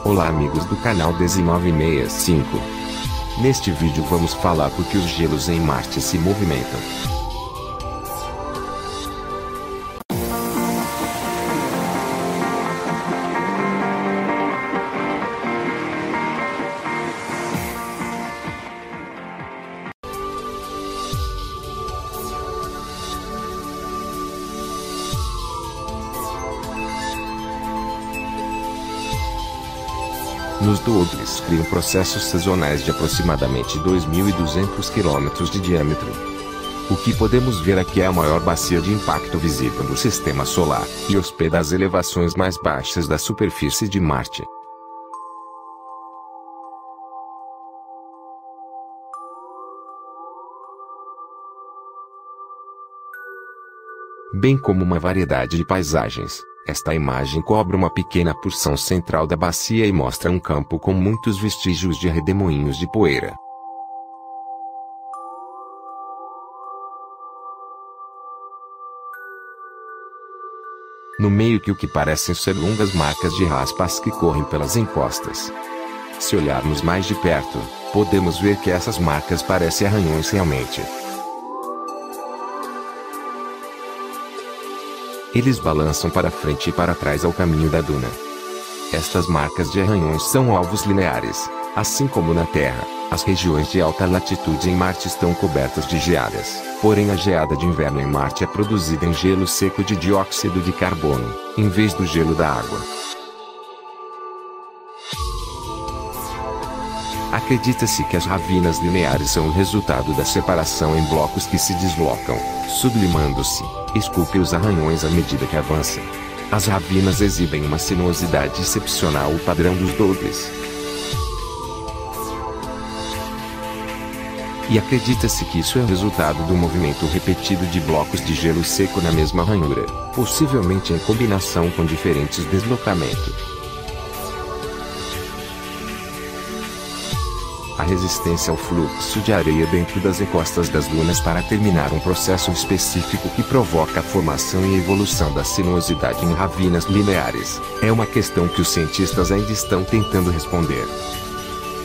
Olá amigos do canal 1965. Neste vídeo vamos falar porque os gelos em Marte se movimentam. Nos Douglas criam processos sazonais de aproximadamente 2.200 km de diâmetro. O que podemos ver aqui é a maior bacia de impacto visível do Sistema Solar, e hospeda as elevações mais baixas da superfície de Marte. Bem como uma variedade de paisagens. Esta imagem cobre uma pequena porção central da bacia e mostra um campo com muitos vestígios de redemoinhos de poeira. No meio que o que parecem ser longas marcas de raspas que correm pelas encostas. Se olharmos mais de perto, podemos ver que essas marcas parecem arranhões realmente. Eles balançam para frente e para trás ao caminho da duna. Estas marcas de arranhões são alvos lineares. Assim como na Terra, as regiões de alta latitude em Marte estão cobertas de geadas. Porém a geada de inverno em Marte é produzida em gelo seco de dióxido de carbono, em vez do gelo da água. Acredita-se que as ravinas lineares são o resultado da separação em blocos que se deslocam, sublimando-se, esculpem os arranhões à medida que avançam. As ravinas exibem uma sinuosidade excepcional ao padrão dos Douglas. E acredita-se que isso é o resultado do movimento repetido de blocos de gelo seco na mesma ranhura, possivelmente em combinação com diferentes deslocamentos. A resistência ao fluxo de areia dentro das encostas das dunas para terminar um processo específico que provoca a formação e evolução da sinuosidade em ravinas lineares, é uma questão que os cientistas ainda estão tentando responder.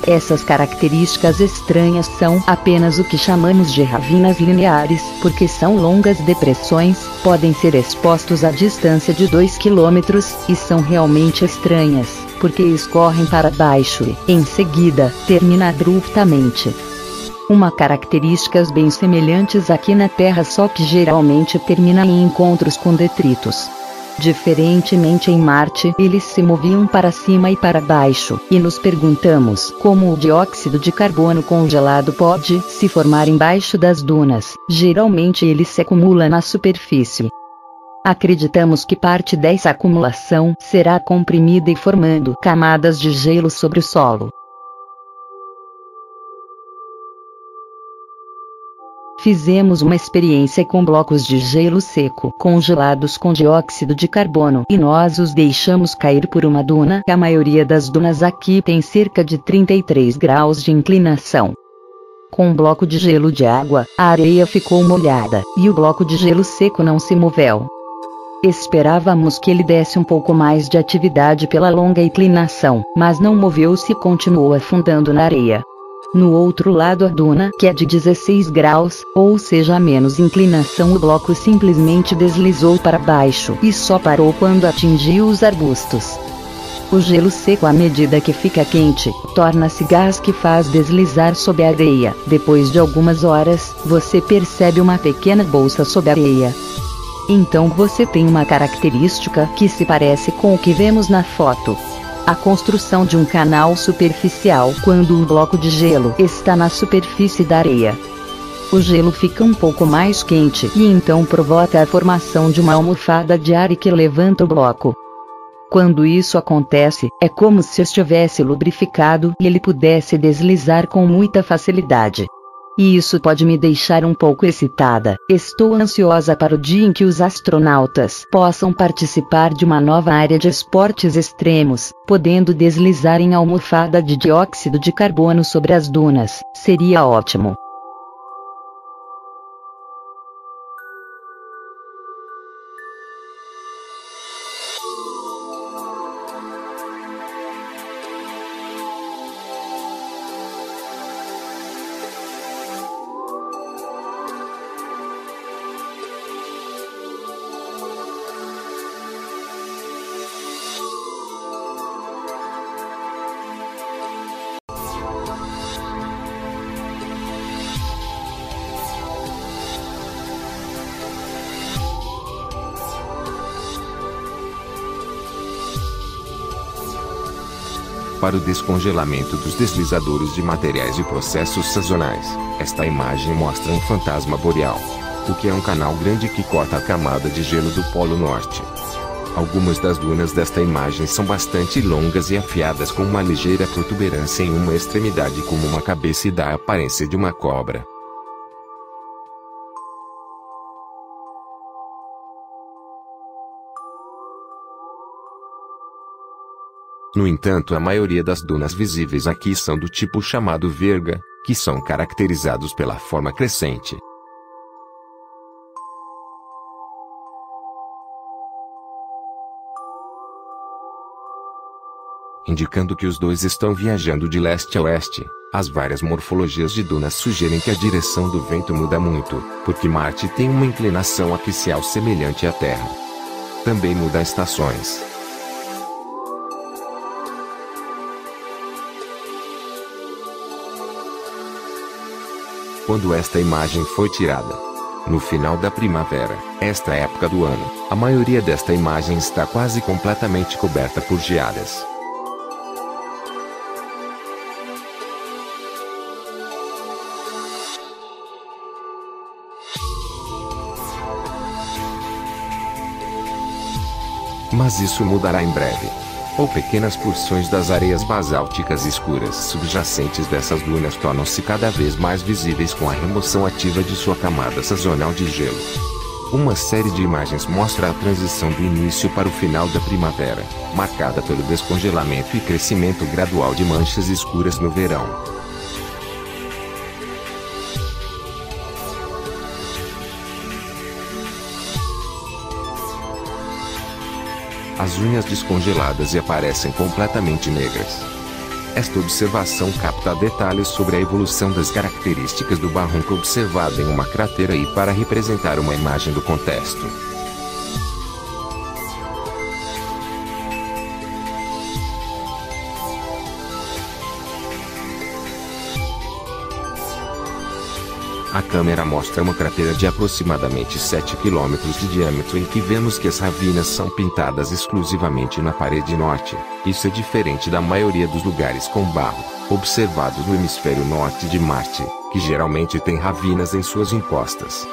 Essas características estranhas são apenas o que chamamos de ravinas lineares, porque são longas depressões, podem ser expostos a distância de 2 km, e são realmente estranhas, porque escorrem para baixo e, em seguida, terminam abruptamente. Uma características bem semelhantes aqui na Terra, só que geralmente termina em encontros com detritos. Diferentemente em Marte, eles se moviam para cima e para baixo, e nos perguntamos como o dióxido de carbono congelado pode se formar embaixo das dunas. Geralmente ele se acumula na superfície. Acreditamos que parte dessa acumulação será comprimida e formando camadas de gelo sobre o solo. Fizemos uma experiência com blocos de gelo seco congelados com dióxido de carbono e nós os deixamos cair por uma duna. A maioria das dunas aqui tem cerca de 33 graus de inclinação. Com um bloco de gelo de água, a areia ficou molhada, e o bloco de gelo seco não se moveu. Esperávamos que ele desse um pouco mais de atividade pela longa inclinação, mas não moveu-se e continuou afundando na areia. No outro lado a duna, que é de 16 graus, ou seja a menos inclinação, o bloco simplesmente deslizou para baixo e só parou quando atingiu os arbustos. O gelo seco, à medida que fica quente, torna-se gás que faz deslizar sob a areia. Depois de algumas horas, você percebe uma pequena bolsa sob a areia. Então você tem uma característica que se parece com o que vemos na foto. A construção de um canal superficial quando um bloco de gelo está na superfície da areia. O gelo fica um pouco mais quente e então provoca a formação de uma almofada de ar que levanta o bloco. Quando isso acontece, é como se estivesse lubrificado e ele pudesse deslizar com muita facilidade. E isso pode me deixar um pouco excitada. Estou ansiosa para o dia em que os astronautas possam participar de uma nova área de esportes extremos, podendo deslizar em almofada de dióxido de carbono sobre as dunas. Seria ótimo. para o descongelamento dos deslizadores de materiais e processos sazonais. Esta imagem mostra um fantasma boreal, o que é um canal grande que corta a camada de gelo do Polo Norte. Algumas das dunas desta imagem são bastante longas e afiadas com uma ligeira protuberância em uma extremidade como uma cabeça e dá a aparência de uma cobra. No entanto, a maioria das dunas visíveis aqui são do tipo chamado verga, que são caracterizados pela forma crescente. Indicando que os dois estão viajando de leste a oeste. As várias morfologias de dunas sugerem que a direção do vento muda muito, porque Marte tem uma inclinação axial semelhante à Terra. Também muda as estações. Quando esta imagem foi tirada? No final da primavera, esta época do ano, a maioria desta imagem está quase completamente coberta por geadas. Mas isso mudará em breve. Ou pequenas porções das areias basálticas escuras subjacentes dessas dunas tornam-se cada vez mais visíveis com a remoção ativa de sua camada sazonal de gelo. Uma série de imagens mostra a transição do início para o final da primavera, marcada pelo descongelamento e crescimento gradual de manchas escuras no verão. As unhas descongeladas e aparecem completamente negras. Esta observação capta detalhes sobre a evolução das características do barranco observado em uma cratera e para representar uma imagem do contexto. A câmera mostra uma cratera de aproximadamente 7 km de diâmetro em que vemos que as ravinas são pintadas exclusivamente na parede norte. Isso é diferente da maioria dos lugares com barro, observados no hemisfério norte de Marte, que geralmente tem ravinas em suas encostas.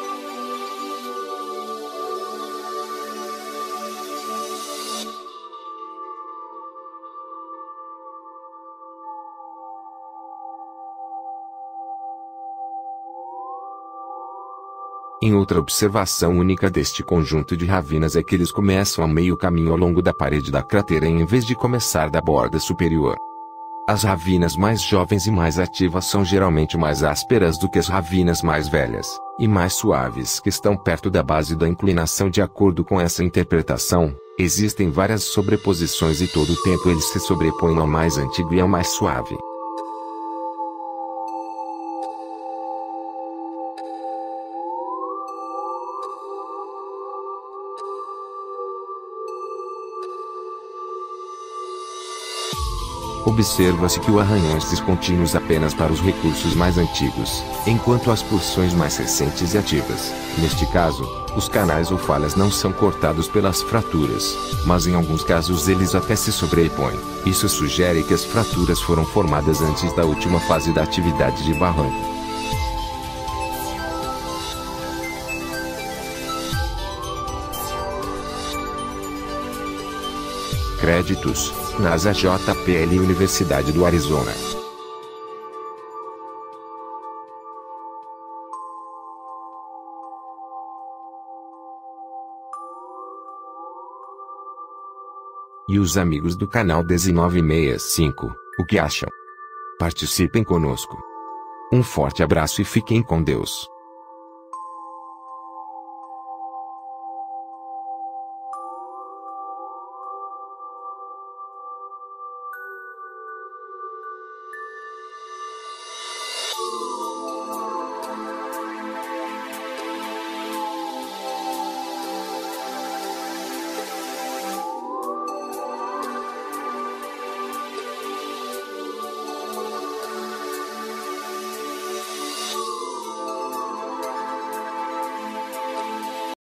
Em outra observação única deste conjunto de ravinas é que eles começam a meio caminho ao longo da parede da cratera em vez de começar da borda superior. As ravinas mais jovens e mais ativas são geralmente mais ásperas do que as ravinas mais velhas, e mais suaves que estão perto da base da inclinação. De acordo com essa interpretação, existem várias sobreposições e todo o tempo eles se sobrepõem ao mais antigo e ao mais suave. Observa-se que o arranhões descontínuos apenas para os recursos mais antigos, enquanto as porções mais recentes e ativas. Neste caso, os canais ou falhas não são cortados pelas fraturas, mas em alguns casos eles até se sobrepõem. Isso sugere que as fraturas foram formadas antes da última fase da atividade de barranco. Créditos: NASA, JPL e Universidade do Arizona. E os amigos do canal Desi 965, o que acham? Participem conosco. Um forte abraço e fiquem com Deus.